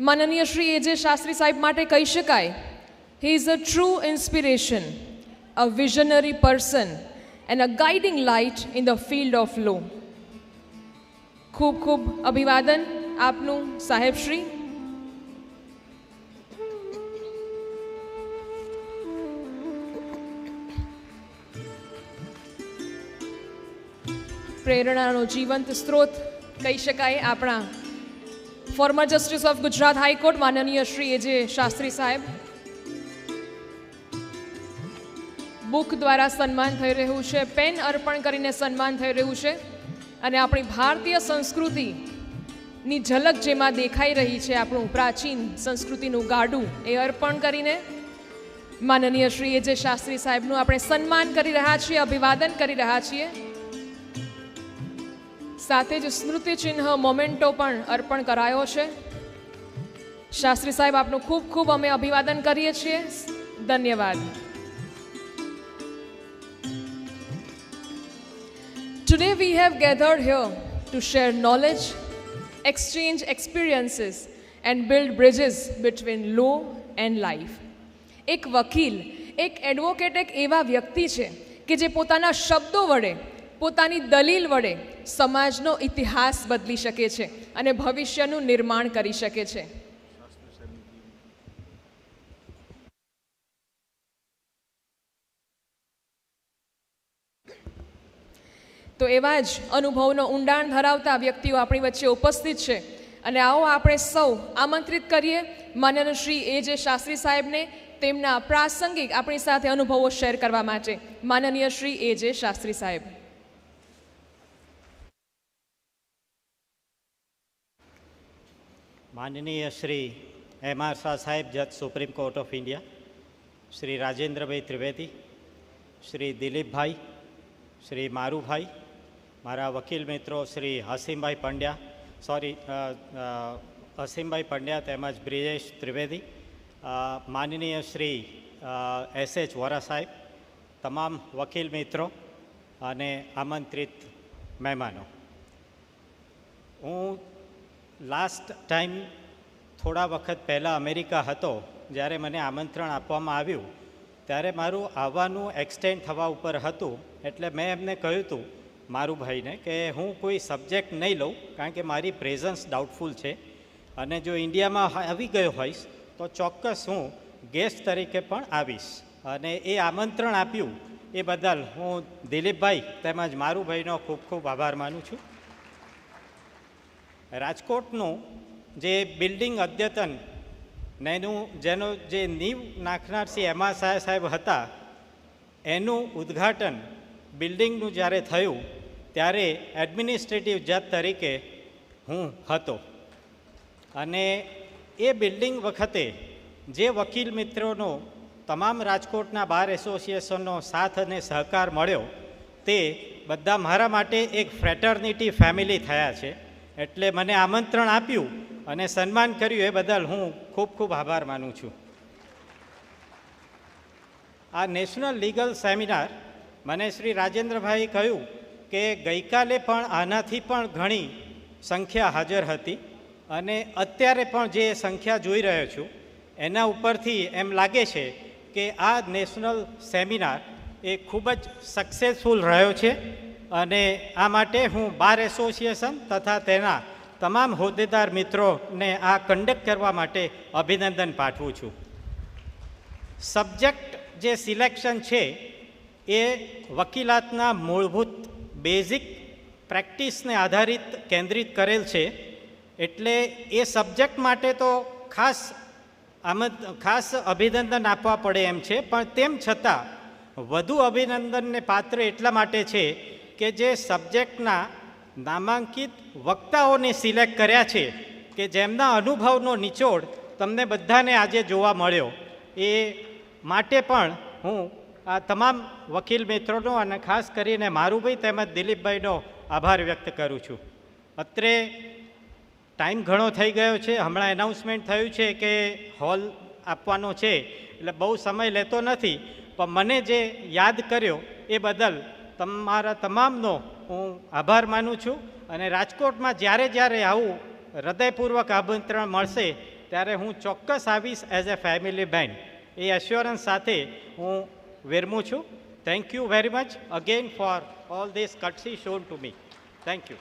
માનનીય શ્રી A.J. શાસ્ત્રી સાહેબ માટે કહી શકાય, he is a true inspiration, a visionary person and a guiding light in the field of law. ખૂબ ખૂબ અભિવાદન આપનું સાહેબ શ્રી. પ્રેરણાનો જીવંત સ્ત્રોત કહી શકાય આપણા former justice of Gujarat high court માનનીય શ્રી A.J. શાસ્ત્રી સાહેબ. બુક દ્વારા સન્માન થઈ રહ્યું છે, પેન અર્પણ કરીને સન્માન થઈ રહ્યું છે અને આપણી ભારતીય સંસ્કૃતિની ઝલક જેમાં દેખાઈ રહી છે, આપણું પ્રાચીન સંસ્કૃતિનું ગાડું એ અર્પણ કરીને માનનીય શ્રી A.J. શાસ્ત્રી સાહેબનું આપણે સન્માન કરી રહ્યા છીએ, અભિવાદન કરી રહ્યા છીએ. સાથે જ સ્મૃતિ ચિહ્ન મોમેન્ટો પણ અર્પણ કરાયો છે. શાસ્ત્રી સાહેબ આપનું ખૂબ ખૂબ અમે અભિવાદન કરીએ છીએ. ધન્યવાદ. Today we have gathered here to share knowledge, exchange experiences and build bridges between law and life. એક વકીલ, એક એડવોકેટ એક એવા વ્યક્તિ છે કે જે પોતાના શબ્દો વડે, પોતાની દલીલ વડે સમાજનો ઇતિહાસ બદલી શકે છે અને ભવિષ્યનું નિર્માણ કરી શકે છે. તો એવા જ અનુભવનો ઊંડાણ ધરાવતા વ્યક્તિઓ આપણી વચ્ચે ઉપસ્થિત છે અને આવો આપણે સૌ આમંત્રિત કરીએ માનનીય શ્રી A.J. શાસ્ત્રી સાહેબને તેમના પ્રાસંગિક આપણી સાથે અનુભવો શેર કરવા માટે. માનનીય શ્રી A.J. શાસ્ત્રી સાહેબ. માનનીય શ્રી M.R. શાહ સાહેબ, જજ supreme court of India, Shri Rajendrabhai Trivedi, Shri Dilipbhai, Shri Marubhai, મારા વકીલ મિત્રો શ્રી હસીમભાઈ પંડ્યા તેમજ બ્રિજેશ ત્રિવેદી, માનનીય શ્રી S.H. વોરા સાહેબ, તમામ વકીલ મિત્રો અને આમંત્રિત મહેમાનો. હું લાસ્ટ ટાઈમ થોડા વખત પહેલાં અમેરિકા હતો, જ્યારે મને આમંત્રણ આપવામાં આવ્યું ત્યારે મારું આવવાનું એક્સટેન્ડ થવા ઉપર હતું. એટલે મેં એમને કહ્યું હતું મારુભાઈને કે હું કોઈ સબ્જેક્ટ નહીં લઉં, કારણ કે મારી પ્રેઝન્સ ડાઉટફુલ છે અને જો ઇન્ડિયામાં આવી ગયો હોઈશ તો ચોક્કસ હું ગેસ્ટ તરીકે પણ આવીશ. અને એ આમંત્રણ આપ્યું એ બદલ હું દિલીપભાઈ તેમજ મારુભાઈનો ખૂબ ખૂબ આભાર માનું છું. રાજકોટનું જે બિલ્ડિંગ અદ્યતન જેનો જે નીવ નાખનાર શ્રી M.R. શાહ સાહેબ હતા, એનું ઉદ્ઘાટન બિલ્ડિંગનું જ્યારે થયું ત્યારે એડમિનિસ્ટ્રેટિવ જજ તરીકે હું હતો અને એ બિલ્ડિંગ વખતે જે વકીલ મિત્રોનો તમામ રાજકોટના બાર એસોસિએશનનો સાથ અને સહકાર મળ્યો તે બધા મારા માટે એક ફ્રેટર્નિટી ફેમિલી થયા છે. એટલે મને આમંત્રણ આપ્યું અને સન્માન કર્યું એ બદલ હું ખૂબ ખૂબ આભાર માનું છું. આ નેશનલ લીગલ સેમિનાર મને શ્રી રાજેન્દ્રભાઈ કહ્યું કે ગઈકાલે પણ આનાથી પણ ઘણી સંખ્યા હાજર હતી અને અત્યારે પણ જે સંખ્યા જોઈ રહ્યો છું એના ઉપરથી એમ લાગે છે કે આ નેશનલ સેમિનાર એ ખૂબ જ સક્સેસફુલ રહ્યો છે અને આ માટે હું બાર એસોસિએશન તથા તેના તમામ હોદ્દેદાર મિત્રોને આ કન્ડક્ટ કરવા માટે અભિનંદન પાઠવું છું. સબ્જેક્ટ જે સિલેક્શન છે એ વકીલાતના મૂળભૂત બેઝિક પ્રેક્ટિસને આધારિત કેન્દ્રિત કરેલ છે. એટલે એ સબ્જેક્ટ માટે તો ખાસ અભિનંદન આપવા પડે એમ છે, પણ તેમ છતાં વધુ અભિનંદનને પાત્ર એટલા માટે છે કે જે સબ્જેક્ટના નામાંકિત વક્તાઓને સિલેક્ટ કર્યા છે કે જેમના અનુભવનો નિચોડ તમને બધાને આજે જોવા મળ્યો, એ માટે પણ હું આ તમામ વકીલ મિત્રોનો અને ખાસ કરીને મારુભાઈ તેમજ દિલીપભાઈનો આભાર વ્યક્ત કરું છું. અત્રે ટાઈમ ઘણો થઈ ગયો છે. હમણાં એનાઉન્સમેન્ટ થયું છે કે હોલ આપવાનો છે, એટલે બહુ સમય લેતો નથી, પણ મને જે યાદ કર્યો એ બદલ તમારા તમામનો હું આભાર માનું છું. અને રાજકોટમાં જ્યારે આવું હૃદયપૂર્વક આમંત્રણ મળશે ત્યારે હું ચોક્કસ આવીશ એઝ એ ફેમિલી બેન, એ એશ્યોરન્સ સાથે હું વિરમું છું. Thank you very much again for all this courtesy shown to me. Thank you.